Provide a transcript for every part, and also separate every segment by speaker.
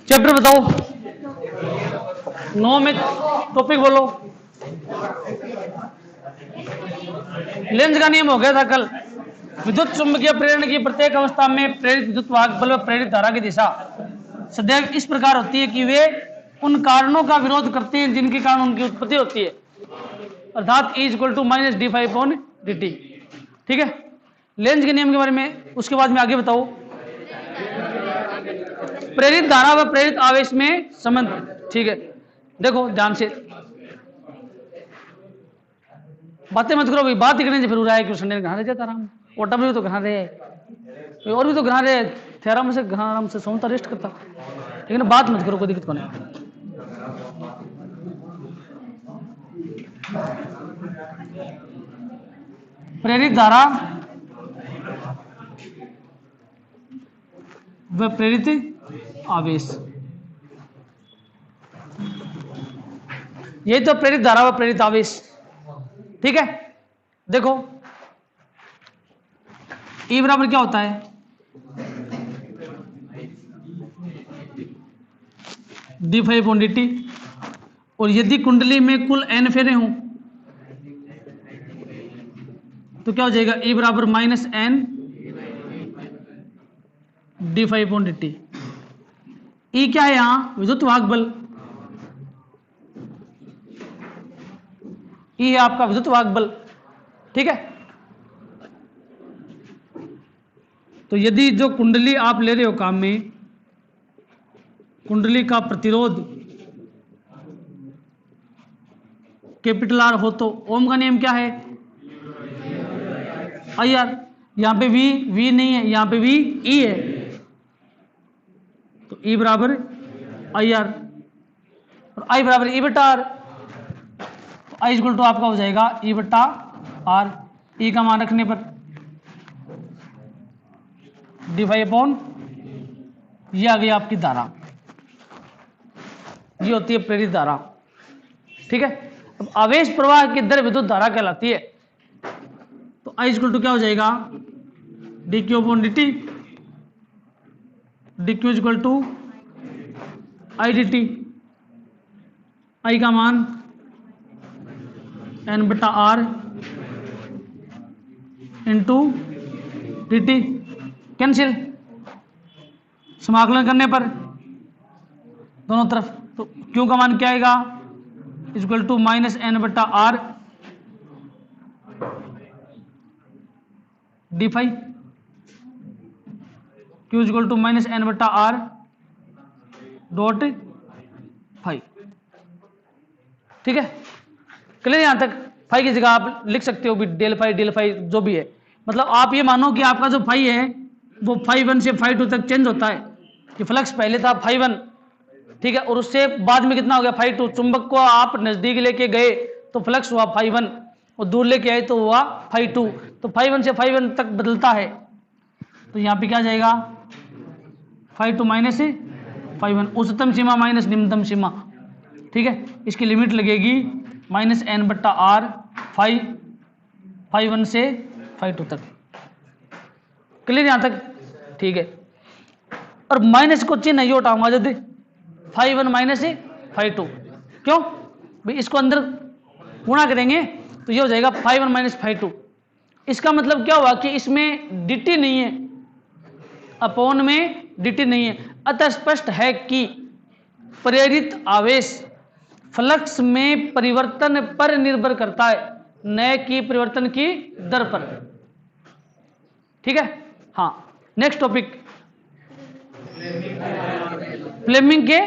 Speaker 1: Chapter बताओ, 9 में topic बोलो। लेंज का नियम हो गया था कल। विद्युत चुंबकीय प्रेरण की प्रत्येक अवस्था में प्रेरित विद्युत वाहक बल व प्रेरित धारा की दिशा सदैव इस प्रकार होती है कि वे उन कारणों का विरोध करते हैं जिनके कारण उनकी उत्पत्ति होती है, अर्थात E equal to minus d∅/dt। ठीक है, लेंज के नियम के बारे में उसके बाद में आगे बताओ। प्रेरित धारा व प्रेरित आवेश में संबंध। ठीक है, देखो ध्यान से, बातें मत करो भाई, बात ही करने से फिर रहा है कि संडे कहाँ रह जाता आराम, और डब्ल्यू तो कहाँ रहे, और भी तो कहाँ रहे, थेराम से कहाँ आराम से सोता रेस्ट करता, लेकिन बात मत करो, कोई दिक्कत नहीं। प्रेरित धारा व प्रेरित आवेश, यही तो प्रेरित धारा व प्रेरित आवेश। ठीक है, देखो E बराबर क्या होता है, d∅/dt, और यदि कुंडली में कुल n फेरे हों तो क्या हो जाएगा, E बराबर -n d∅/dt। E क्या है यहां, विद्युत वाहक बल। E है आपका विद्युत वाहक बल। ठीक है, तो यदि जो कुंडली आप ले रहे हो काम में, कुंडली का प्रतिरोध कैपिटल R हो तो ओम का नियम क्या है, IR। यहां पे V नहीं है, यहां पे E है, तो E बराबर IR और I बराबर E/R। I इक्वल टू आपका हो जाएगा E/R। E का मान रखने पर d∅/, ये आ गई आपकी धारा, ये होती है प्रेरित धारा। ठीक है, अब आवेश प्रवाह की दर विद्युत धारा कहलाती है, तो I इक्वल टू क्या हो जाएगा, dq/dt, dq equal to I/dt। I का मान n/r इंटू dt, कैंसिल, समाकलन करने पर दोनों तरफ, तो Q का मान क्या आएगा, equal to -n/r d∅, Q equal to -n/r dot phi. ठीक है, क्लियर यहां तक। फाई की जगह आप लिख सकते हो भी ∇φ जो भी है, मतलब आप ये मानो कि आपका जो फाई है वो φ1 से φ2 तक चेंज होता है, कि फ्लक्स पहले था φ1, ठीक है, और उससे बाद में कितना हो गया φ2। चुंबक को आप नजदीक लेके गए तो फ्लक्स हुआ φ1, और दूर लेके आए तो हुआ φ2, तो φ1 से φ1 तक बदलता है, तो यहाँ पे क्या जाएगा, φ2 माइनस φ1, उच्चतम सीमा माइनस निम्नतम सीमा। ठीक है, इसकी लिमिट लगेगी -n/r φ1 से φ2 तक। क्लियर यहां तक, ठीक है, और माइनस को चिन्ह नहीं उठाऊंगा यदि φ1 माइनस φ2, क्यों भाई, इसको अंदर गुणा करेंगे तो ये हो जाएगा φ1 माइनस φ2। इसका मतलब क्या हुआ कि इसमें dt नहीं है, अपॉन में dt नहीं है, अतः स्पष्ट है कि प्रेरित आवेश फ्लक्स में परिवर्तन पर निर्भर करता है, न कि परिवर्तन की दर पर। ठीक है, हाँ, नेक्स्ट टॉपिक, फ्लेमिंग के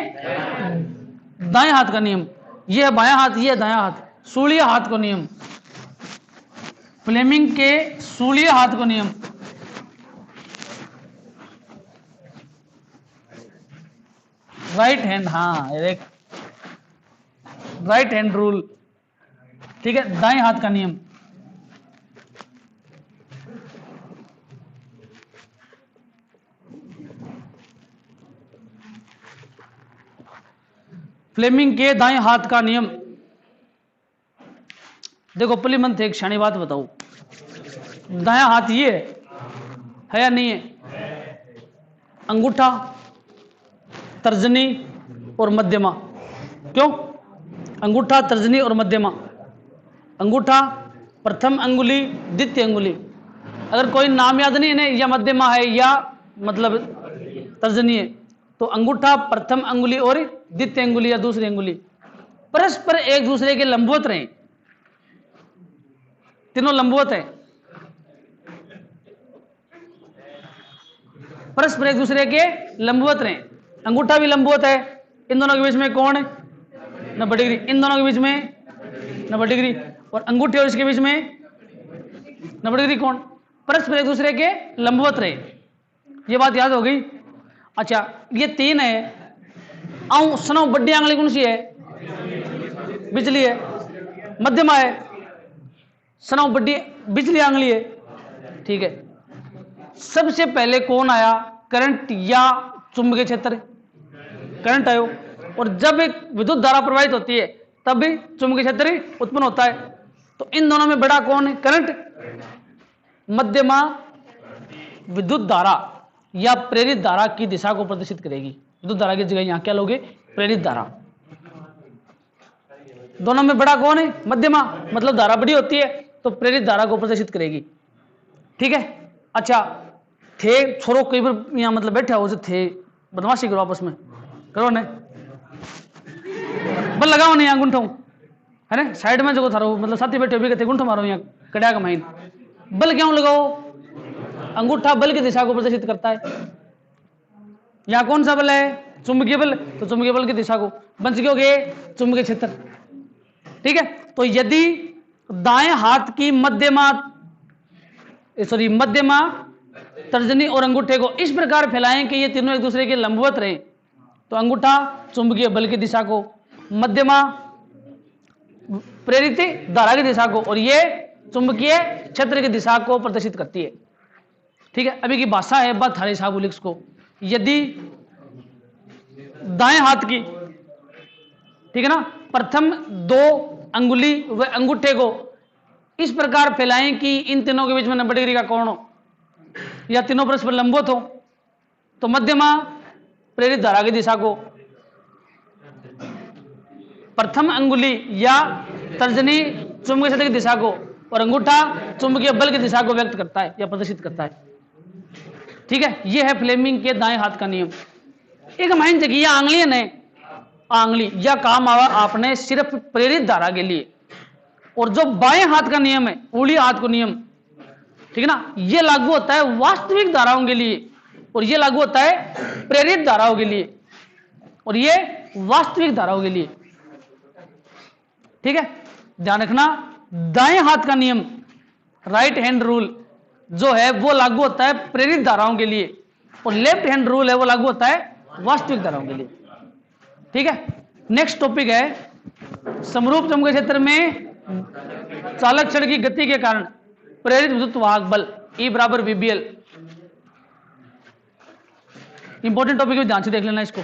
Speaker 1: दाएं हाथ का नियम। यह है बायां हाथ, यह है दायां हाथ, सूलीय हाथ को नियम, फ्लेमिंग के सूलीय हाथ को नियम। राइट हैंड, हाँ, एक राइट हैंड रूल। ठीक है, दाएं हाथ का नियम। फ्लेमिंग के दाएं हाथ का नियम। देखो प्लीमंथ, एक क्षणी बात बताओ, दायां हाथ ये है या नहीं है? अंगूठा, तर्जनी और मध्यमा। क्यों? अंगूठा, तर्जनी और मध्यमा। अंगूठा, प्रथम अंगुली, द्वितीय अंगुली। अगर कोई नाम याद नहीं है, या मध्यमा है या मतलब तर्जनी है, तो अंगूठा, प्रथम अंगुली और द्वितीय अंगुली या दूसरी अंगुली परस्पर एक दूसरे के लंबवत रहे। तीनों लंबवत है, परस्पर एक दूसरे के लंबवत रहे। अंगूठा भी लंबवत है, इन दोनों के बीच में कोण 90 डिग्री, इन दोनों के बीच में 90 डिग्री, और अंगूठे और इसके बीच में 90 डिग्री कोण, परस्पर एक दूसरे के लंबवत रहे। ये बात याद हो गई? अच्छा, ये तीन है। आऊं सुनो, बड़ी आंगली कौन सी है? बिजली है। मध्यमा है, सुनो बड़ी बिजली आंगली है। ठीक है, सबसे पहले कौन आया? करंट या चुंबकीय क्षेत्र? करंट आयो, और जब एक विद्युत धारा प्रवाहित होती है तब भी चुंबकीय क्षेत्र उत्पन्न होता है। तो इन दोनों में बड़ा कौन है? करंट। मध्यमा विद्युत धारा या प्रेरित धारा की दिशा को प्रदर्शित करेगी। विद्युत धारा की जगह यहां क्या लोगे? प्रेरित धारा। दोनों में बड़ा कौन है? मध्यमा। मतलब धारा बड़ी होती है तो प्रेरित धारा को प्रदर्शित करेगी। ठीक है। अच्छा, थे छोरो कई बार यहां मतलब बैठा हो थे, बदमाशी करो आपस में, करो ने बल लगाओ नहीं, यहाँ गुंठो है ना, साइड में जो थारो मतलब साथी बैठे भी कहते गुंठो मारो यहाँ कड़िया का माइन। बल क्यों लगाओ? अंगूठा बल की दिशा को प्रदर्शित करता है। यहाँ कौन सा बल है? चुंबकीय बल। तो चुंबकीय बल की दिशा को बन सकोगे चुंबकीय क्षेत्र। ठीक है। तो यदि दाएं हाथ की मध्यमा तर्जनी और अंगूठे को इस प्रकार फैलाएं कि ये तीनों एक दूसरे के लंबवत रहे, तो अंगूठा चुंबकीय बल की दिशा को, मध्यमा प्रेरित धारा की दिशा को, और ये चुंबकीय क्षेत्र की दिशा को प्रदर्शित करती है। ठीक है। अभी की भाषा है बात थारे साबुलिक्स को। यदि दाएं हाथ की, ठीक है ना, प्रथम 2 अंगुली व अंगूठे को इस प्रकार फैलाएं कि इन तीनों के बीच में 90 डिग्री का कोण हो या तीनों परस्पर लंबवत हो, तो मध्यमा प्रेरित धारा की दिशा को, प्रथम अंगुली या तर्जनी चुंबकीय क्षेत्र की दिशा को, और अंगूठा चुंबकीय बल की दिशा को व्यक्त करता है या प्रदर्शित करता है। ठीक है। यह है फ्लेमिंग के दाएं हाथ का नियम। एक माइन जगह आंगली ने आंगली या काम आवा आपने सिर्फ प्रेरित धारा के लिए, और जो बाएं हाथ का नियम है, उंगली हाथ को नियम, ठीक है ना, यह लागू होता है वास्तविक धाराओं के लिए, और यह लागू होता है प्रेरित धाराओं के लिए, और यह वास्तविक धाराओं के लिए। ठीक है। ध्यान रखना, दाएं हाथ का नियम, राइट हैंड रूल जो है वो लागू होता है प्रेरित धाराओं के लिए, और लेफ्ट हैंड रूल है वो लागू होता है वास्तविक धाराओं के लिए। ठीक है। नेक्स्ट टॉपिक है समरूप चुंबकीय क्षेत्र में चालक क्षण की गति के कारण प्रेरित विद्युत वाहक बल E बराबर VBL। इंपॉर्टेंट टॉपिक है, ध्यान से देख लेना इसको।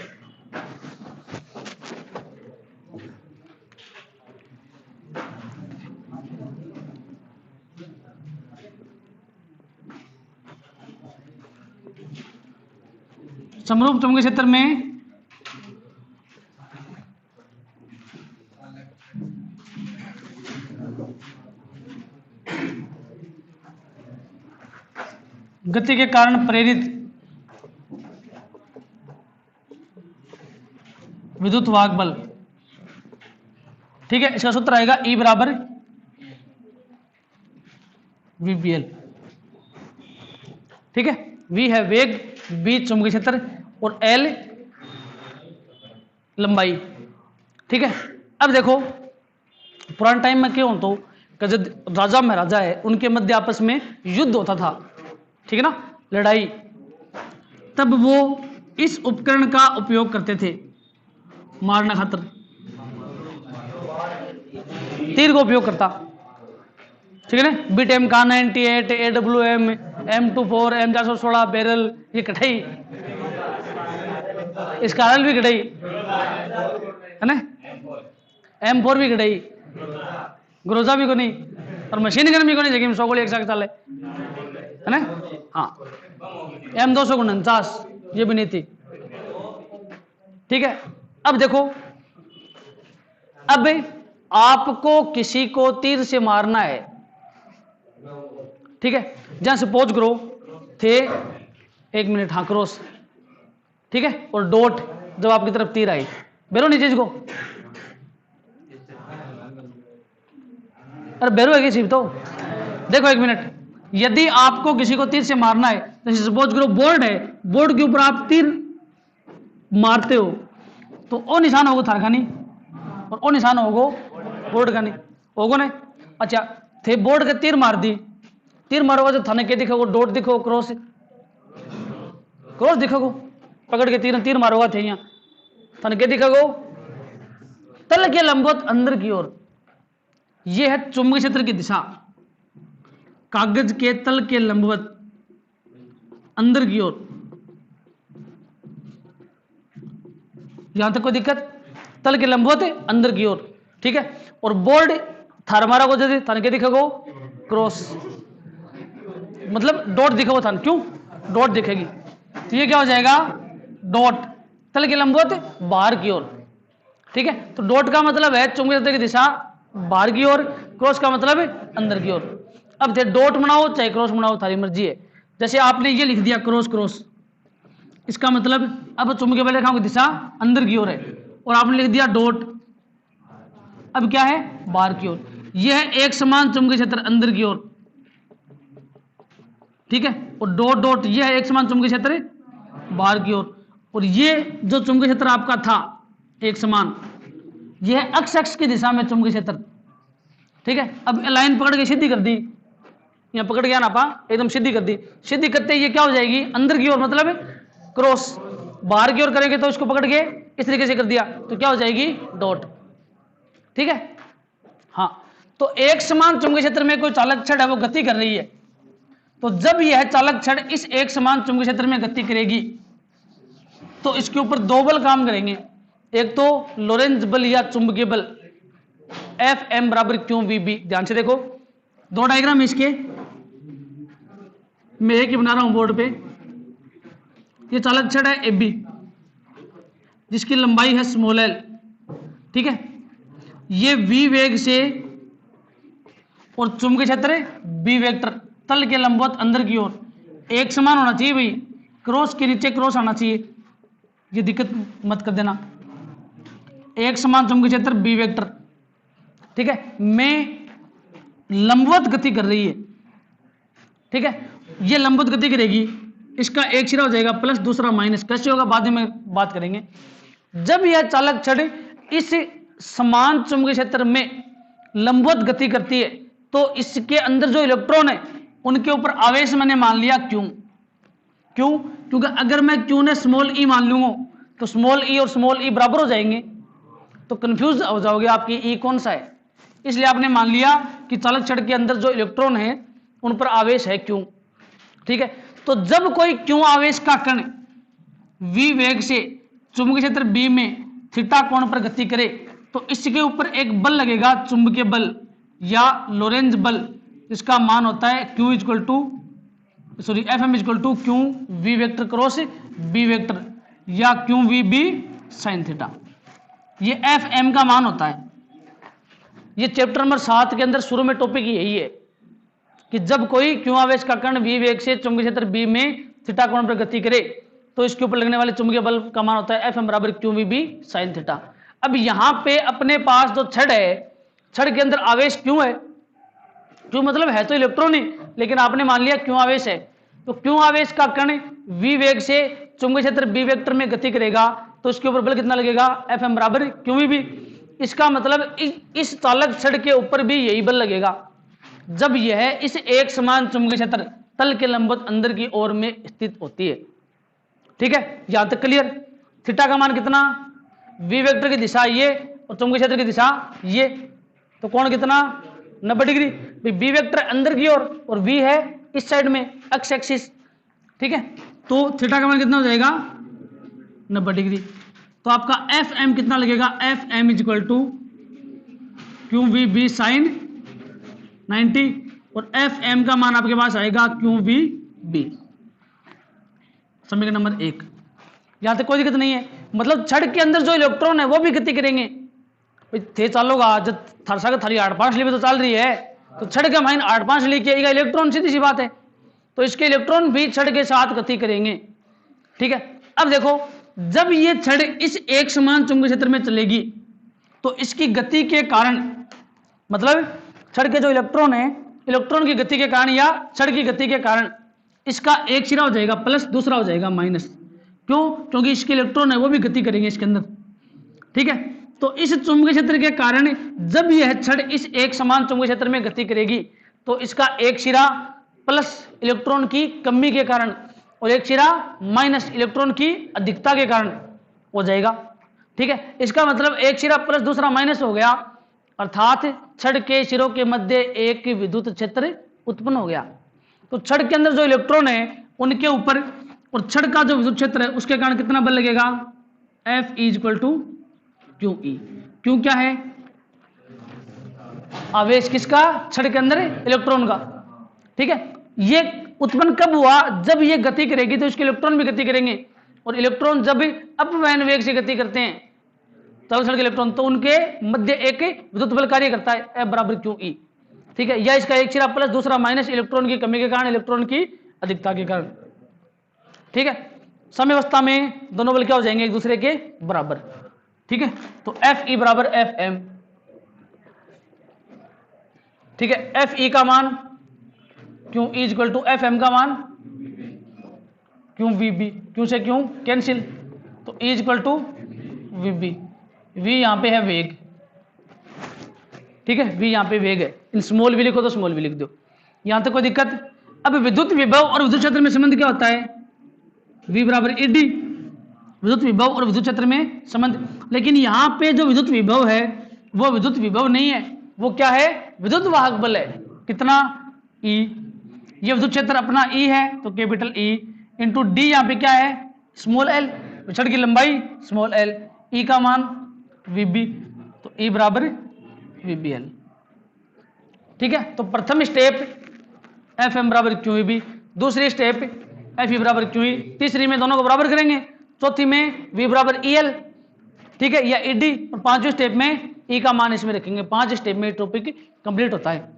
Speaker 1: समरूप चुंबकीय क्षेत्र में गति के कारण प्रेरित विद्युत वाहक बल। ठीक है। इसका सूत्र आएगा E बराबर VBL। ठीक है। V है वेग, B चुंबकीय क्षेत्र, और L लंबाई। ठीक है। अब देखो पुराने टाइम में क्यों तो जब राजा महाराजा है उनके मध्य आपस में युद्ध होता था, ठीक है ना, लड़ाई, तब वो इस उपकरण का उपयोग करते थे मारना खातर, तीर का उपयोग करता। ठीक है ना। बीट M का 98, AWM, M24, M416 बैरल, ये कटाई, इसका भी कटाई है ना, M4 भी कटाई, ग्रोजा भी को नहीं, और मशीन गन भी कोनी जगह में 100 गोली एक साथ चले है ना। हाँ M249 ये भी नहीं थी। ठीक है, अब देखो, अब आपको किसी को तीर से मारना है, ठीक है, जहां सपोज करो थे 1 मिनट, हाँ क्रॉस, ठीक है, और डॉट जब आपकी तरफ तीर आई, बेरो नीचे को, अरे बेरो है सिर्फ तो देखो 1 मिनट, यदि आपको किसी को तीर से मारना है, जैसे सपोज करो बोर्ड है, बोर्ड के ऊपर आप तीर मारते हो तो वो निशान होगा थार का नहीं, और वो निशान होगा बोर्ड का नहीं होगा ना। अच्छा थे बोर्ड के तीर मार दी, तीर मारोगे तो थाने के दिखोगे, डॉट दिखो, क्रॉस क्रॉस दिखोगे, पकड़ के तीर तीर मारोगा थे यहाँ थाने के दिखोगे, तल के लंबवत अंदर की ओर, यह है चुंबकीय क्षेत्र की दिशा, कागज के तल के लंबवत अंदर की ओर, यहां तक कोई दिक्कत, तल के लंबवत अंदर की ओर, ठीक है, और बोर्ड थार मारा को जैसे थाने के दिखेगो क्रॉस, मतलब डॉट दिखेगो थान, क्यों डॉट दिखेगी, तो ये क्या हो जाएगा डॉट, तल के लंबवत बाहर की ओर, ठीक है, तो डॉट का मतलब है चुंबकीय क्षेत्र की दिशा बाहर की ओर, क्रॉस का मतलब है अंदर की ओर। अब थे डॉट बनाओ चाहे क्रॉस बनाओ थारी मर्जी है, जैसे आपने ये लिख दिया क्रॉस क्रॉस, इसका मतलब अब चुंबकीय बल रेखाओं की दिशा अंदर की ओर है, और आपने लिख दिया डॉट, अब क्या है बाहर की ओर, यह है एक समान चुंबकीय क्षेत्र अंदर की ओर, ठीक है, और डॉट डॉट यह है एक समान चुंबकीय क्षेत्र बाहर की ओर, और ये जो चुंबकीय क्षेत्र आपका था एक समान, यह है अक्ष अक्ष की दिशा में चुंबकीय क्षेत्र, ठीक है। अब लाइन पकड़ के सीधी कर दी, यहां पकड़ गया ना पा एकदम सीधी कर दी, सीधी करते ये क्या हो जाएगी अंदर की ओर, मतलब क्रॉस, बाहर की ओर करेंगे तो इसको पकड़ के इस तरीके से कर दिया तो क्या हो जाएगी डॉट, ठीक है। हाँ, तो एक समान चुंबकीय क्षेत्र में कोई चालक छड़ है वो गति कर रही है, तो जब यह चालक छड़ इस एक समान चुंबकीय क्षेत्र में गति करेगी तो इसके ऊपर दो बल काम करेंगे, एक तो लोरेंज बल या चुंबकीय बल Fm बराबर QVB, ध्यान से देखो दो डायग्राम इसके मैं एक ही बना रहा हूं बोर्ड पे, ये चालक छड़ है AB जिसकी लंबाई है स्मॉल l, ठीक है, ये V वेग से और चुंबकीय क्षेत्र B वेक्टर तल के लंबवत अंदर की ओर एक समान होना चाहिए भाई, क्रॉस के नीचे क्रॉस आना चाहिए, ये दिक्कत मत कर देना, एक समान चुंबकीय क्षेत्र B वेक्टर, ठीक है, में लंबवत गति कर रही है, ठीक है, ये लंबवत गति करेगी, इसका एक सिरा हो जाएगा प्लस दूसरा माइनस, कैसे होगा बाद में बात करेंगे। जब यह चालक छड़ इस समान चुंबकीय क्षेत्र में लंबवत गति करती है तो इसके अंदर जो इलेक्ट्रॉन है उनके ऊपर आवेश मैंने मान लिया क्यों, क्योंकि अगर मैं क्यू ने स्मॉल ई मान लूंगा तो स्मॉल ई और स्मॉल ई बराबर हो जाएंगे, तो कंफ्यूज हो जाओगे आपकी ई कौन सा है, इसलिए आपने मान लिया कि चालक छड़ के अंदर जो इलेक्ट्रॉन है उन पर आवेश है क्यों, ठीक है। तो जब कोई क्यों आवेश का कण V वेग से चुंबकीय क्षेत्र B में थीटा कोण पर गति करे तो इसके ऊपर एक बल लगेगा चुंबकीय बल या लोरेंज बल, जिसका मान होता है Q equal to Fm equal to Q V vector cross B vector या क्यू VB साइन थीटा, ये Fm का मान होता है। ये चैप्टर नंबर 7 के अंदर शुरू में टॉपिक यही है कि जब कोई क्यों आवेश का कण V वेग से चुंबकीय क्षेत्र B में थीटा कोण पर गति करे तो इसके ऊपर लगने वाले चुंबकीय बल का मान होता है Fm बराबर QVB साइन थीटा। अब यहां पे अपने पास जो छड़ है, छड़ के अंदर आवेश क्यों है, क्यों मतलब है तो इलेक्ट्रॉन ही, लेकिन आपने मान लिया क्यों आवेश है, तो क्यों आवेश का कण V वेग से चुंबकीय क्षेत्र B वेक्टर में गति करेगा तो इसके ऊपर बल कितना लगेगा Fm बराबर QVB। इसका मतलब इस चालक छड़ के ऊपर भी यही बल लगेगा जब यह इस एक समान चुंबकीय क्षेत्र तल के लंबवत अंदर की ओर में स्थित होती है, ठीक है, यहां तक क्लियर। थीटा का मान कितना, V वेक्टर की दिशा ये और चुंबकीय क्षेत्र की दिशा ये, तो कोण कितना 90 डिग्री, B वेक्टर अंदर की ओर और V है इस साइड में एक्स एक्सिस, ठीक है, तो थीटा का मान कितना हो जाएगा 90 डिग्री। तो आपका Fm कितना लगेगा, Fm equal to QVB sine 90 और एफ एम का मान आपके पास आएगा क्यू वी बी। समीकरण नंबर 1। यहां तक कोई दिक्कत नहीं है, मतलब छड़ के अंदर जो इलेक्ट्रॉन है वो भी गति करेंगे। थे चालोगा जब थरसा का थारी 8-5 ली तो चल रही है, तो छड़ के माइन 8-5 ली के इलेक्ट्रॉन, सीधी सी बात है, तो इसके इलेक्ट्रॉन भी छड़ के साथ गति करेंगे। ठीक है, अब देखो जब ये छड़ इस एक समान चुंबकीय क्षेत्र में चलेगी तो इसकी गति के कारण, मतलब छड़ के जो इलेक्ट्रॉन है, इलेक्ट्रॉन की गति के कारण या छड़ की गति के कारण इसका एक सिरा हो जाएगा प्लस, दूसरा हो जाएगा माइनस। क्यों? क्योंकि इसके इलेक्ट्रॉन है वो भी गति करेंगे इसके अंदर। ठीक है, तो इस चुंबकीय क्षेत्र के कारण जब यह छड़ इस एक समान चुंबकीय क्षेत्र में गति करेगी तो इसका एक सिरा प्लस इलेक्ट्रॉन की कमी के कारण और एक सिरा माइनस इलेक्ट्रॉन की अधिकता के कारण हो जाएगा। ठीक है, इसका मतलब एक सिरा प्लस दूसरा माइनस हो गया, अर्थात छड़ के सिरों के मध्य एक विद्युत क्षेत्र उत्पन्न हो गया। तो छड़ के अंदर जो इलेक्ट्रॉन है उनके ऊपर और छड़ का जो विद्युत क्षेत्र है उसके कारण कितना बल लगेगा? F equal to Q E. क्यों क्या है? आवेश किसका? छड़ के अंदर इलेक्ट्रॉन का। ठीक है, ये उत्पन्न कब हुआ? जब ये गति करेगी तो इसके इलेक्ट्रॉन भी गति करेंगे, और इलेक्ट्रॉन जब अपवहन वेग से गति करते हैं चालक छड़ के इलेक्ट्रॉन, तो उनके मध्य एक विद्युत बल कार्य करता है F बराबर क्यू ई। ठीक है, या इसका एक सिरा प्लस दूसरा माइनस इलेक्ट्रॉन की कमी के कारण, इलेक्ट्रॉन की अधिकता के कारण। ठीक है, साम्यावस्था में दोनों बल क्या हो जाएंगे? एक दूसरे के बराबर। ठीक है, तो एफ ई बराबर एफ एम। ठीक है, एफ ई का मान Q E equal to F M का मान क्यू वी बी। क्यू से क्यू कैंसिल, तो E equal to V B. V यहां पे है वेग। ठीक है, वी यहां पे वेग है, इन स्मॉल भी लिखो तो स्मॉल भी लिख दो, यहां तक कोई दिक्कत? अब विद्युत विभव और विद्युत क्षेत्र में संबंध क्या होता है? वी बराबर ई डी, विद्युत विभव और विद्युत क्षेत्र में संबंध। लेकिन यहां पे जो विद्युत विभव है वो विद्युत विभव नहीं है, वो क्या है? विद्युत वाहक बल है। कितना? ई। ये विद्युत क्षेत्र अपना ई है तो कैपिटल ई इंटू डी, यहां पे क्या है? स्मॉल एल, छड़ की लंबाई स्मॉल एल, ई का मान वीबी, तो ई बराबर वीबीएल। ठीक है, तो प्रथम स्टेप एफ एम बराबर क्यू बी, दूसरी स्टेप एफ ई बराबर क्यू ई, तीसरी में दोनों को बराबर करेंगे, चौथी में वी बराबर ई एल। ठीक है, या ई डी, और पांचवें स्टेप में ई का मान इसमें रखेंगे। 5 स्टेप में टॉपिक कंप्लीट होता है।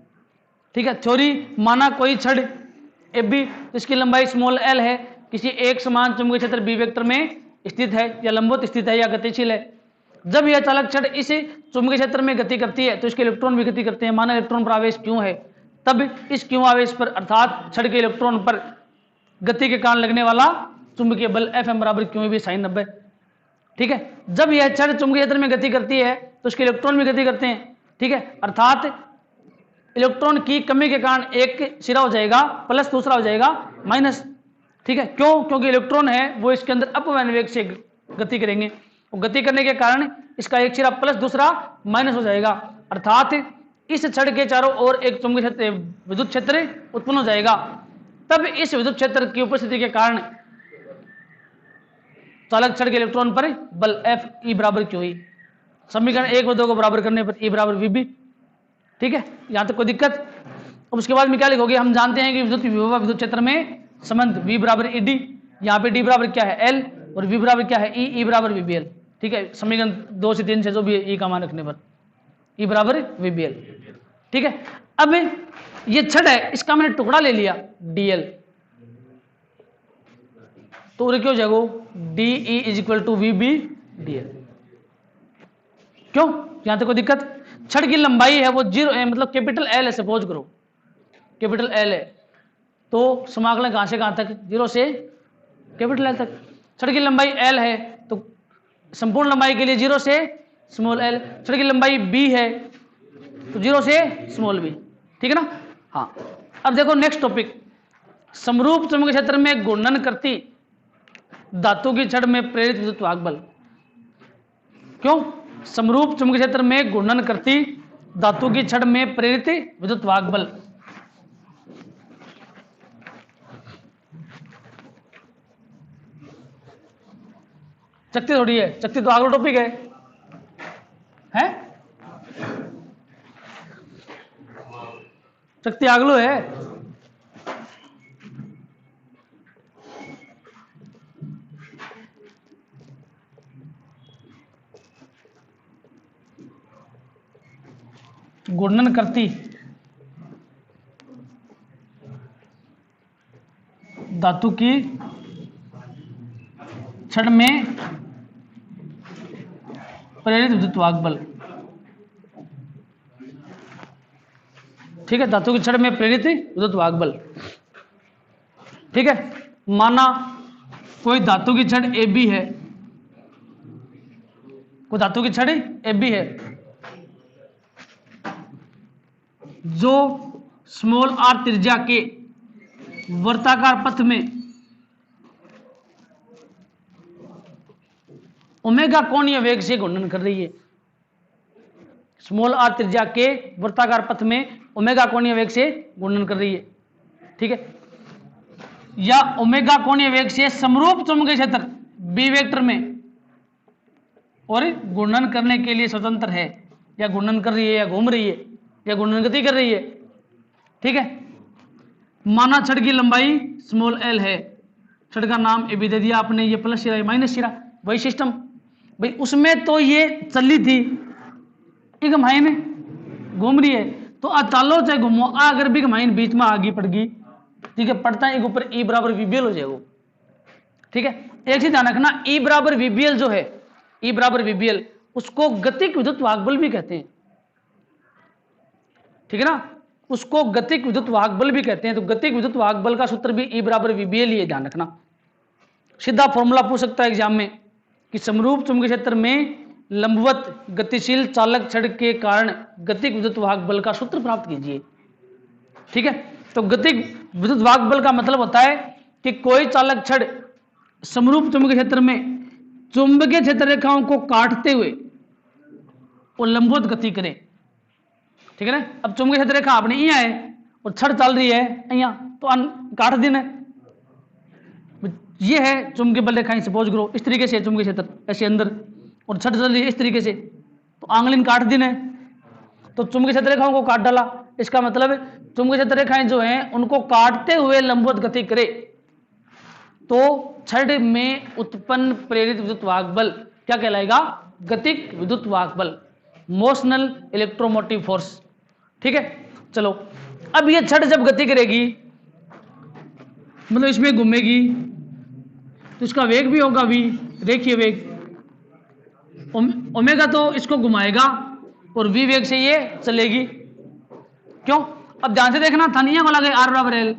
Speaker 1: ठीक है, थ्योरी, माना कोई छड़ ए बी जिसकी लंबाई स्मॉल एल है किसी एक समान चुंबकीय क्षेत्र बी वेक्टर में स्थित है या लंबवत स्थित है या गतिशील है। जब यह चालक छड़ इस चुंबकीय क्षेत्र में गति करती है तो इसके इलेक्ट्रॉन भी गति करते हैं। माना इलेक्ट्रॉन पर आवेश क्यों है, तब इस क्यों आवेश पर अर्थात छड़ के इलेक्ट्रॉन पर गति के कारण लगने वाला चुंबकीय बल एफ एम बराबर क्यों भी साइन 90। ठीक है, जब यह छड़ चुंबकीय क्षेत्र में गति करती है तो उसके इलेक्ट्रॉन भी गति करते हैं। ठीक है, अर्थात इलेक्ट्रॉन की कमी के कारण एक सिरा हो जाएगा प्लस, दूसरा हो जाएगा माइनस। ठीक है, क्यों? क्योंकि इलेक्ट्रॉन है वो इसके अंदर अपवहन वेग से गति करेंगे, और गति करने के कारण इसका एक सिरा प्लस, दूसरा माइनस हो जाएगा। अर्थात इस छड़ के चारों ओर एक चुंबकीय क्षेत्र, विद्युत क्षेत्र उत्पन्न हो जाएगा। तब इस विद्युत क्षेत्र की उपस्थिति के कारण चालक छड़ के इलेक्ट्रॉन पर बल एफ ई बराबर क्यू ई। समीकरण 1 और 2 को बराबर करने पर ई बराबर वी बी। ठीक है, यहां तक कोई दिक्कत? अब उसके बाद में क्या लिखोगे? हम जानते हैं कि विद्युत विभव विद्युत क्षेत्र में संबंध वी बराबर ई डी, यहाँ पे डी बराबर क्या है? एल, और वी बराबर क्या है? ई, ई बराबर वी बी एल। ठीक है, समीकरण 2 से 3 से जो भी ई का मान रखने पर ई बराबर वी बी एल। ठीक है, अब ये छड़ है इसका मैंने टुकड़ा ले लिया डीएल, तो क्या हो जाएगा? D E is equal to V B D L. क्यों? यहां तक कोई दिक्कत? छड़ की लंबाई है वो 0 है, मतलब कैपिटल एल है, सपोज करो कैपिटल एल है, तो समाकलन कहां से कहां तक? 0 से कैपिटल एल तक। छड़ की लंबाई एल है तो संपूर्ण लंबाई के लिए 0 से स्मॉल एल। छड़ की लंबाई बी है तो 0 से स्मॉल बी। ठीक है ना? हाँ, अब देखो नेक्स्ट टॉपिक, समरूप चुंबकीय क्षेत्र में घूर्णन करती धातु की छड़ में प्रेरित विद्युत वाहक बल। क्यों? समरूप चुंबकीय क्षेत्र में घूर्णन करती धातु की छड़ में प्रेरित विद्युत वाहक बल। चकती थोड़ी है, चकती तो अगला टॉपिक है? शक्ति आगलो है। गुणन करती धातु की छड़ में प्रेरित विद्युत वाहक बल। ठीक है, धातु की छड़ में प्रेरित विद्युत वाहक बल। ठीक है, माना कोई धातु की छड़ ए बी है, कोई धातु की छड़ ए बी है जो स्मॉल आर त्रिज्या के वर्ताकार पथ में ओमेगा कोणीय वेग से घूर्णन कर रही है। स्मॉल आर त्रिज्या के वर्ताकार पथ में ओमेगा कोणीय वेग से घूर्णन कर रही है। ठीक है, या ओमेगा कोणीय वेग से समरूप चुंबकीय क्षेत्र बी वेक्टर में और घूर्णन करने के लिए स्वतंत्र है, या घूर्णन कर रही है, या घूम रही है, या घूर्णन गति कर रही है। ठीक है, माना छड़ की लंबाई स्मॉल एल है, छड़ का नाम ए बी दे दिया आपने, ये प्लस सिरा माइनस सिरा, वही सिस्टम भाई। उसमें तो ये चली थी, एक घुमाइन घूम रही है, तो चालो चाहे घूमो, अगर भी घुमाइन बीच में आगे पड़ गई, ठीक है, पड़ता है एक ऊपर ई बराबर वीबीएल हो जाएगा। ठीक है, एक चीज ध्यान रखना, ई बराबर वीबीएल जो है, ई बराबर वीबीएल, उसको गतिक विद्युत वाहक बल भी कहते हैं। ठीक है ना, उसको गतिक विद्युत वाहक बल भी कहते हैं। तो गतिक विद्युत वाहक बल का सूत्र भी ई बराबर वीबीएल ही है, ध्यान रखना। सीधा फॉर्मूला पूछ सकता है एग्जाम में कि समरूप चुंबकीय क्षेत्र में लंबवत गतिशील चालक छड़ के कारण गतिक विद्युत वाहक बल का सूत्र प्राप्त कीजिए। ठीक है, तो गतिक विद्युत वाहक बल का मतलब होता है कि कोई चालक छड़ समरूप चुंबकीय क्षेत्र में चुंबकीय क्षेत्र रेखाओं को काटते हुए वो लंबवत गति करे। ठीक है ना, अब चुंबकीय क्षेत्र रेखा अपने यहाँ है और छड़ चल रही है यहाँ, तो काट देना है। ये है चुंबकीय बल रेखाएं, सपोज करो इस तरीके से चुंबकीय क्षेत्र ऐसे अंदर, और छड़ चल रही है इस तरीके से, तो आंगलिन काट देना है। तो चुंबकीय क्षेत्र रेखाओं को काट डाला, इसका मतलब चुंबकीय क्षेत्र रेखाएं जो हैं उनको काटते हुए लंबवत गति करे, तो छड़ में उत्पन्न प्रेरित विद्युत वाहक बल क्या कहलाएगा? गतिक विद्युत वाहक बल, मोशनल इलेक्ट्रोमोटिव फोर्स। ठीक है, चलो अब ये छड़ जब गति करेगी, मतलब इसमें घूमेगी, तो इसका वेग भी होगा v, रेखीय वेग। ओमेगा तो इसको घुमाएगा और v वेग से ये चलेगी। क्यों? अब ध्यान से देखना, थानिया को लगे r बराबर l,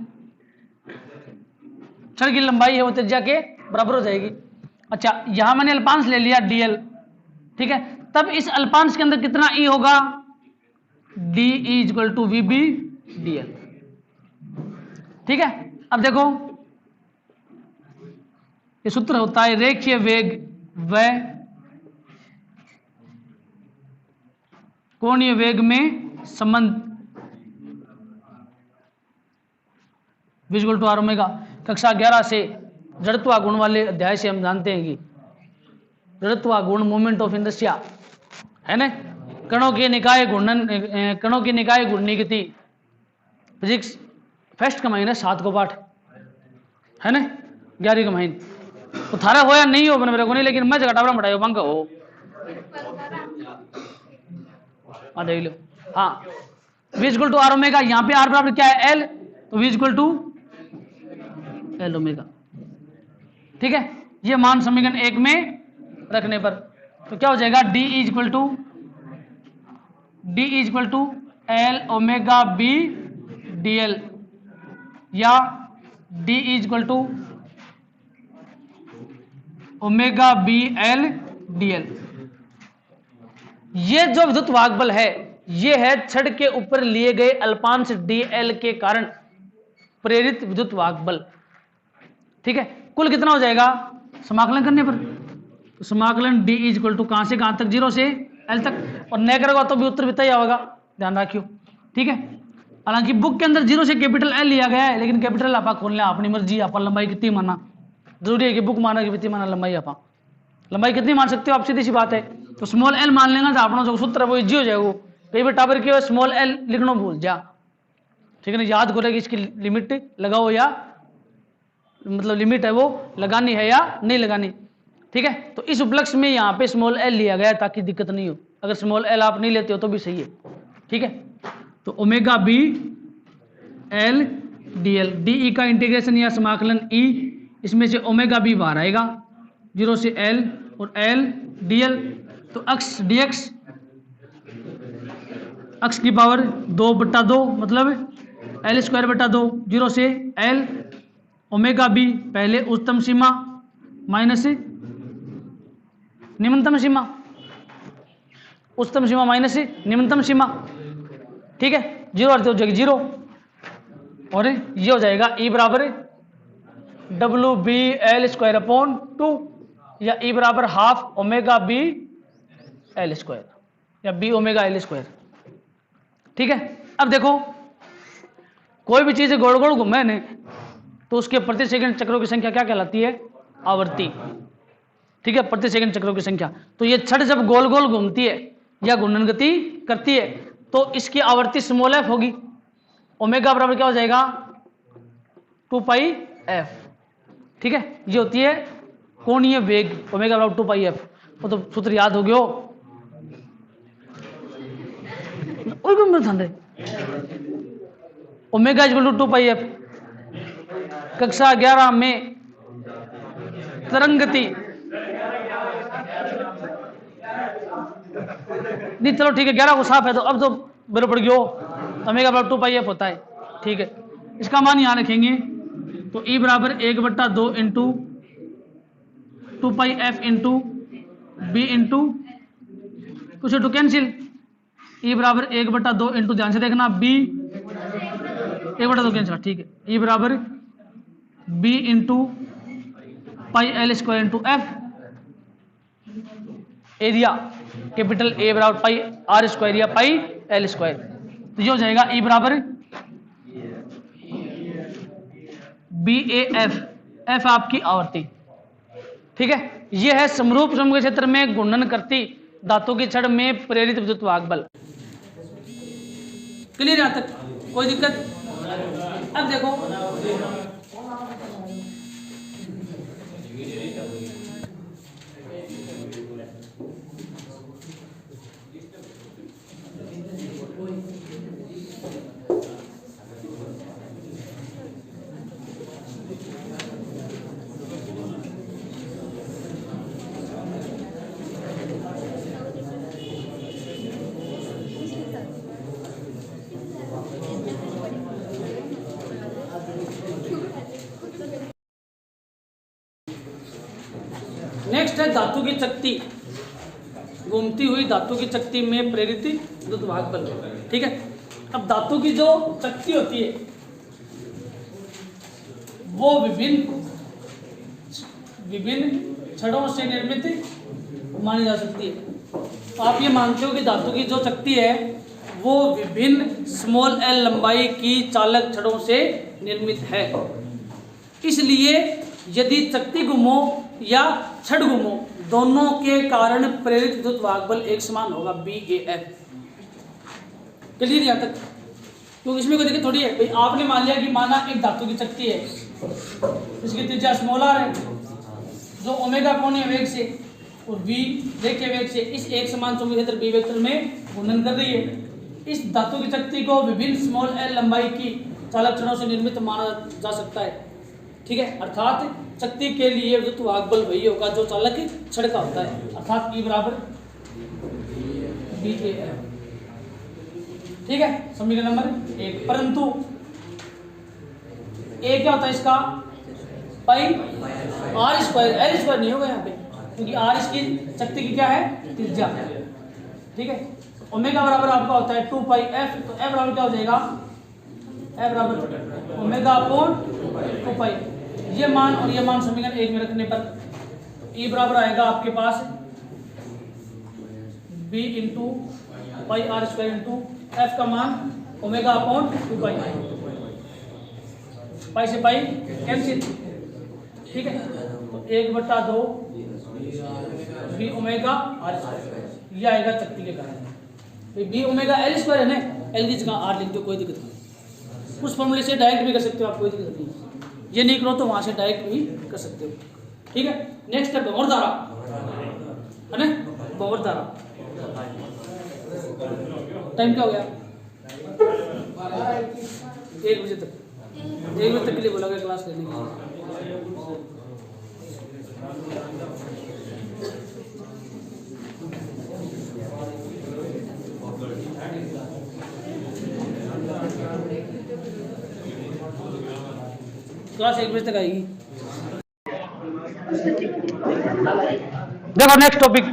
Speaker 1: छड़ की लंबाई है वो त्रिज्या के बराबर हो जाएगी। अच्छा, यहां मैंने अल्पांश ले लिया dl। ठीक है, तब इस अल्पांश के अंदर कितना e होगा? d equal to V B dl। ठीक है, अब देखो ये सूत्र होता है रेखीय वेग व कोणीय वेग में संबंध इक्वल टू आर ओमेगा। कक्षा 11 से जड़त्वा गुण वाले अध्याय से हम जानते हैं कि जड़त्वा गुण मोमेंट ऑफ इनर्शिया है ना, कणों के निकाय घूर्णन, कणों की निकाय घूर्णी गति, फिजिक्स फर्स्ट का महीना 7 को पाठ है ना, 11 का महीना तो थारा होया नहीं हो बन मेरे को नहीं, लेकिन मैं घटावड़ा बढ़ाओ बंग हो देख लो। हाँ, v equal to R omega, यहाँ पे आर बराबर क्या है? एल, तो v equal to L omega. ठीक है, ये मान समीकरण 1 में रखने पर तो क्या हो जाएगा? d equal to L omega B dl, या d equal to omega B L dl। ये जो विद्युत वाहक बल है, ये है छड़ के ऊपर लिए गए अल्पांश dl के कारण प्रेरित विद्युत वाहक बल। ठीक है, कुल कितना हो जाएगा समाकलन करने पर? तो समाकलन d इक्वल टू कहां से कहां तक? 0 से l तक, और न करेगा तो भी उत्तर भी तय होगा, ध्यान रखियो। ठीक है, हालांकि बुक के अंदर 0 से कैपिटल L लिया गया है, लेकिन कैपिटल आपा खोलना अपनी मर्जी, आप लंबाई कितनी माना जरूरी है कि बुक माना कि कितनी माना लंबाई, आप लंबाई कितनी मान सकते हो आप, सीधी सी बात है। तो स्मॉल एल मान लेना, तो अपना जो सूत्र है वो इजी हो जाएगा। कई बार टावर के स्मॉल एल लिखना भूल जा, ठीक है ना, याद करेगा इसकी लिमिट लगाओ या मतलब लिमिट है वो लगानी है या नहीं लगानी। ठीक है, तो इस उपलक्ष्य में यहाँ पे स्मॉल एल लिया गया ताकि दिक्कत नहीं हो, अगर स्मॉल एल आप नहीं लेते हो तो भी सही है। ठीक है, तो omega B L D L, D E का इंटीग्रेशन या समाकलन ई, इसमें से ओमेगा बी बाहर आएगा 0 से एल और एल डी एल, तो अक्स डी एक्स अक्स की पावर 2/2 मतलब एल स्क्वायर बटा 2, 0 से एल ओमेगा बी पहले उच्चतम सीमा माइनस निम्नतम सीमा, उच्चतम सीमा माइनस निम्नतम सीमा। ठीक है, 0 अर्थ हो जाएगी 0 और ये हो जाएगा ई बराबर W B L square upon 2 या ई बराबर half omega B L square या बी ओमेगा एल स्क्वायर। ठीक है, अब देखो कोई भी चीज गोल गोल घूमे ने तो उसके प्रति सेकंड चक्रों की संख्या क्या कहलाती है? आवर्ती। ठीक है, प्रति सेकंड चक्रों की संख्या। तो ये छड़ जब गोल गोल घूमती है या घूर्णन गति करती है तो इसकी आवर्ती स्मॉल एफ होगी। ओमेगा बराबर क्या हो जाएगा? 2 पाई एफ। ठीक है, ये होती है कोणीय वेग, ओमेगा बराबर 2 पाई एफ। वो तो सूत्र याद हो गयो। Omega equal to 2 pi F. कक्षा 11 में तरंग गति नहीं, चलो ठीक है 11 को साफ है तो अब तो बराबर पड़ गयो, ओमेगा बराबर 2 पाई एफ होता है। ठीक है, इसका मान यहां रखेंगे तो ई बराबर 1/2 into 2 pi F into B into कुछ टू कैंसिल, ई बराबर 1/2 इंटू ध्यान से देखना बी 1/2 कैंसिल। ठीक है, ई बराबर B into pi L square into F, area capital A बराबर पाई आर स्क्वायर या पाई एल स्क्वायर। तो ये हो जाएगा ई बराबर बी ए एफ, एफ आपकी आवर्ती। ठीक है, ये है समरूप चुंबकीय क्षेत्र में घूर्णन करती धातु की छड़ में प्रेरित विद्युत वाहक बल। क्लियर यहां तक? कोई दिक्कत? अब देखो नेक्स्ट है धातु की चकती, घूमती हुई धातु की चकती में प्रेरित विद्युत वाहक बल। ठीक है, अब धातु की जो चकती होती है वो विभिन्न छड़ों से निर्मित मानी जा सकती है। आप ये मानते हो कि धातु की जो चकती है वो विभिन्न स्मॉल एल लंबाई की चालक छड़ों से निर्मित है। इसलिए यदि चकती घूमो या छड़ घूमो दोनों के कारण प्रेरित विद्युत वाहक बल एक समान होगा, बी ए एफ। क्लियर यहां तक? क्योंकि इसमें कोई दिक्कत थोड़ी है भाई। आपने मान लिया कि माना एक धातु की चकती है, इसकी त्रिज्या स्मॉल आर है जो ओमेगा कोणीय वेग से और वी रेखीय वेग से इस एक समान चुंबकीय क्षेत्र बी वेक्टर में घूर्णन कर रही है। इस धातु की चकती को विभिन्न स्मॉल एल लंबाई की चालक छड़ों से निर्मित माना जा सकता है। ठीक है, अर्थात चकती के लिए विद्युत वाहक बल वही होगा जो चालक छड़ का होता है, अर्थात ई बराबर बी ए एफ। ठीक है, समीकरण नंबर 1। परंतु ए क्या होता है इसका? पाई आर स्क्वायर, एल स्क्वायर नहीं होगा यहाँ पे क्योंकि आर इसकी चकती की क्या है? त्रिज्या। ठीक है, ओमेगा बराबर आपका होता है 2 पाई एफ, तो एफ बराबर क्या हो जाएगा? एफ बराबर ओमेगा अपॉन 2 पाई। ये मान और ये मान समीकरण 1 में रखने पर ई बराबर आएगा आपके पास B into pi R square into F का मान ओमेगा अपॉन 2 पाई, पाई से पाई कैंसिल। ठीक है, तो 1/2 बी ओमेगा आर स्क्वायर, ये आएगा चकती के कारण। बी ओमेगा एल स्क्वायर है ना, एल की जगह आर लिख दो, कोई दिक्कत नहीं। उस फॉर्मूले से डायरेक्ट भी कर सकते हो, आप कोई दिक्कत नहीं, ये नहीं करो तो वहां से डायरेक्ट भी कर सकते हो। ठीक है, नेक्स्ट है भंवर धारा, है ना, भंवर धारा। टाइम क्या हो गया? 1 बजे तक, 1 बजे तक के लिए बोला गया क्लास लेने के लिए। क्लास 1 बजे तक आएगी। देखो नेक्स्ट टॉपिक,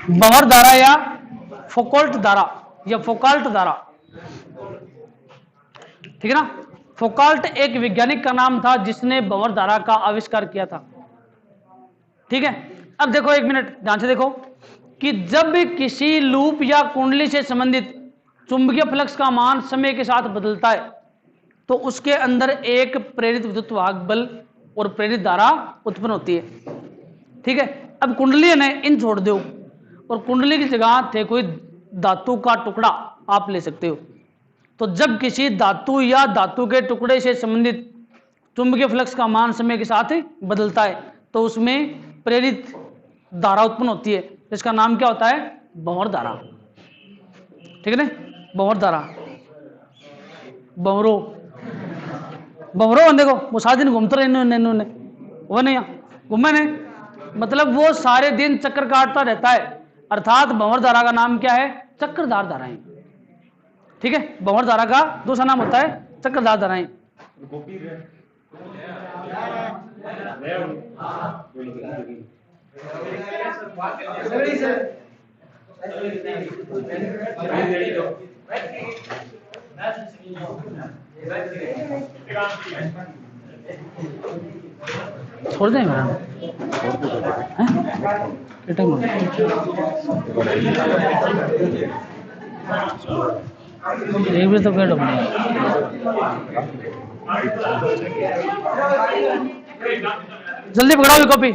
Speaker 1: भंवर धारा या फोकाल्ट धारा या फोकाल्ट धारा। ठीक है ना, फोकाल्ट एक वैज्ञानिक का नाम था जिसने भंवर धारा का आविष्कार किया था। ठीक है, अब देखो 1 मिनट ध्यान से देखो कि जब भी किसी लूप या कुंडली से संबंधित चुंबकीय फ्लक्स का मान समय के साथ बदलता है तो उसके अंदर एक प्रेरित विद्युत वाहक बल और प्रेरित धारा उत्पन्न होती है। ठीक है, अब कुंडली है ना, इन छोड़ दो और कुंडली की जगह थे कोई धातु का टुकड़ा आप ले सकते हो। तो जब किसी धातु या धातु के टुकड़े से संबंधित चुंबकीय फ्लक्स का मान समय के साथ बदलता है तो उसमें प्रेरित धारा उत्पन्न होती है, इसका नाम क्या होता है? भंवर धारा। ठीक है ना, भंवर धारा, भंवरो, भंवरो देखो वो सारा दिन घूमते रहे इन्होंने वो नहीं घूमे नहीं, मतलब वो सारे दिन चक्कर काटता रहता है, अर्थात भंवर धारा का नाम क्या है? चक्रधार धाराएं। ठीक है, भंवर धारा का दूसरा नाम होता है चक्रधार धाराएं। छोड़ दें मेरा एक भी तो पेड़ जल्दी पकड़ाओ कॉपी।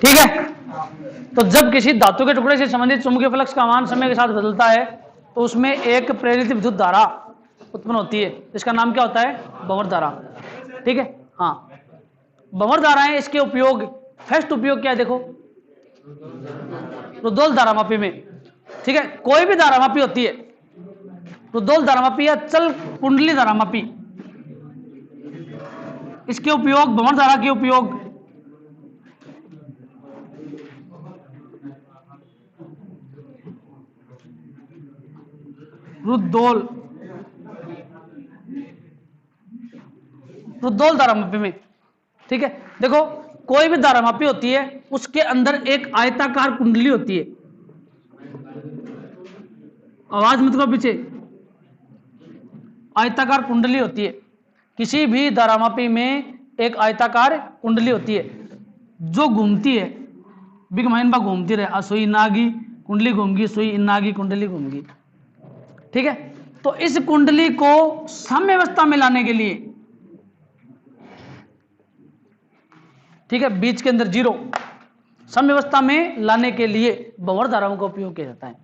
Speaker 1: ठीक है, तो जब किसी धातु के टुकड़े से संबंधित चुंबकीय फ्लक्स का मान समय के साथ बदलता है तो उसमें एक प्रेरित विद्युत धारा उत्पन्न होती है, इसका नाम क्या होता है? भंवर धारा। ठीक है, हाँ, भंवर धाराएं, इसके उपयोग, फर्स्ट उपयोग क्या है देखो, रुद्धोल धारामापी में। ठीक है, कोई भी धारामापी होती है, रुद्धोल धारामापी या चल कुंडली धारामापी, इसके उपयोग, भंवर धारा के उपयोग रुद्धोल धारामापी में। ठीक है, देखो कोई भी धारामापी होती है उसके अंदर एक आयताकार कुंडली होती है, आवाज मत करो पीछे, आयताकार कुंडली होती है। किसी भी धारामापी में एक आयताकार कुंडली होती है जो घूमती है, बिग माइन बा घूमती रहे, सुई नागी कुंडली घूमगी, सुई नागी कुंडली घूमगी। ठीक है, तो इस कुंडली को साम्यावस्था में लाने के लिए, ठीक है, बीच के अंदर जीरो, साम्यावस्था में लाने के लिए भंवर धाराओं का उपयोग किया जाता है।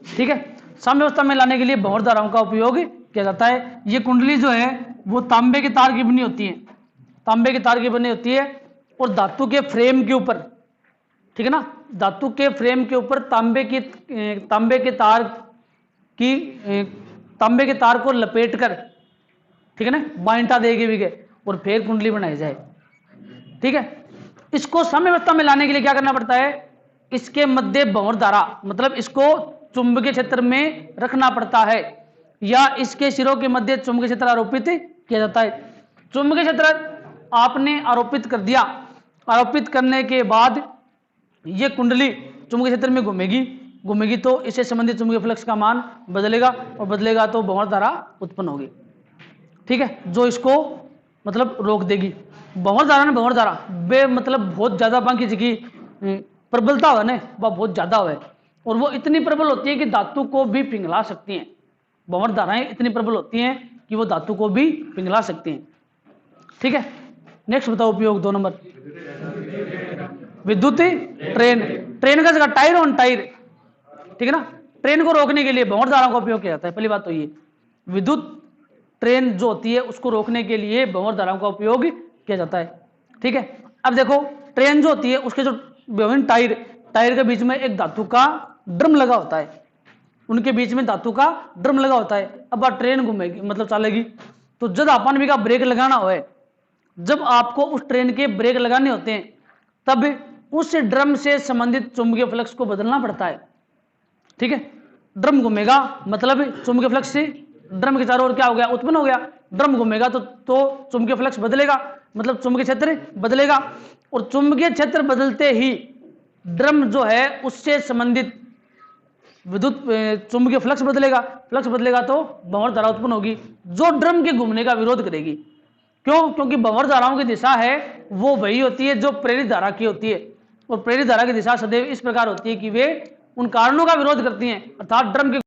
Speaker 1: ठीक है, साम्यावस्था में लाने के लिए भंवर धाराओं का उपयोग किया जाता है। ये कुंडली जो है वो तांबे के तार की बनी होती है, तांबे के तार की बनी होती है और धातु के फ्रेम के ऊपर ठीक है ना। धातु के फ्रेम के ऊपर तांबे के तांबे के तार को लपेट कर, ठीक है ना, बाइंटा देगी भी गए और फिर कुंडली बनाई जाए। ठीक है, इसको साम्यावस्था में लाने के लिए क्या करना पड़ता है, इसके मध्य भंवर धारा, मतलब इसको चुंबकीय क्षेत्र में रखना पड़ता है, या इसके सिरों के मध्य चुंबकीय क्षेत्र आरोपित किया जाता है। चुंबकीय क्षेत्र आपने आरोपित कर दिया, आरोपित करने के बाद ये कुंडली चुंबकीय क्षेत्र में घूमेगी तो इससे संबंधित चुंबकीय फ्लक्स का मान बदलेगा, और बदलेगा तो भंवर धारा उत्पन्न होगी। ठीक है, जो इसको मतलब रोक देगी। भंवर धारा बे मतलब बहुत ज्यादा बाकी की प्रबलता हो ना, वह बहुत ज्यादा है, और वो इतनी प्रबल होती है कि धातु को भी पिघला सकती हैं। भंवर धाराएं इतनी प्रबल होती हैं कि वो धातु को भी पिघला सकती हैं। ठीक है, नेक्स्ट बताओ उपयोग 2 नंबर। विद्युत ट्रेन का जगह टायर ऑन टायर, ठीक है ना। ट्रेन को रोकने के लिए भंवर धारा का उपयोग किया जाता है। पहली बात तो ये, विद्युत ट्रेन जो होती है उसको रोकने के लिए भंवर धारा का उपयोग किया जाता है। ठीक है, अब देखो ट्रेन जो होती है उसके जो विभिन्न टायर के बीच में एक धातु का ड्रम लगा होता है, उनके बीच में धातु का ड्रम लगा होता है। अब ट्रेन घूमेगी मतलब चलेगी, तो जब अपन भी का ब्रेक लगाना हो, जब आपको उस ट्रेन के ब्रेक लगाने होते हैं तब उस ड्रम से संबंधित चुंबकीय फ्लक्स को बदलना पड़ता है। ठीक है, ड्रम घूमेगा मतलब चुंबकीय फ्लक्स से ड्रम के चारों ओर क्या हो गया, उत्पन्न हो गया। ड्रम घूमेगा तो चुंबकीय फ्लक्स बदलेगा, मतलब चुंबकीय क्षेत्र बदलेगा, और चुंबकीय क्षेत्र बदलते ही ड्रम जो है उससे संबंधित विद्युत चुंबकीय फ्लक्स बदलेगा। फ्लक्स बदलेगा तो भंवर धारा उत्पन्न होगी, जो ड्रम के घूमने का विरोध करेगी। क्यों? क्योंकि भंवर धाराओं की दिशा है वो वही होती है जो प्रेरित धारा की होती है, और प्रेरित धारा की दिशा सदैव इस प्रकार होती है कि वे उन कारणों का विरोध करती हैं, अर्थात ड्रम के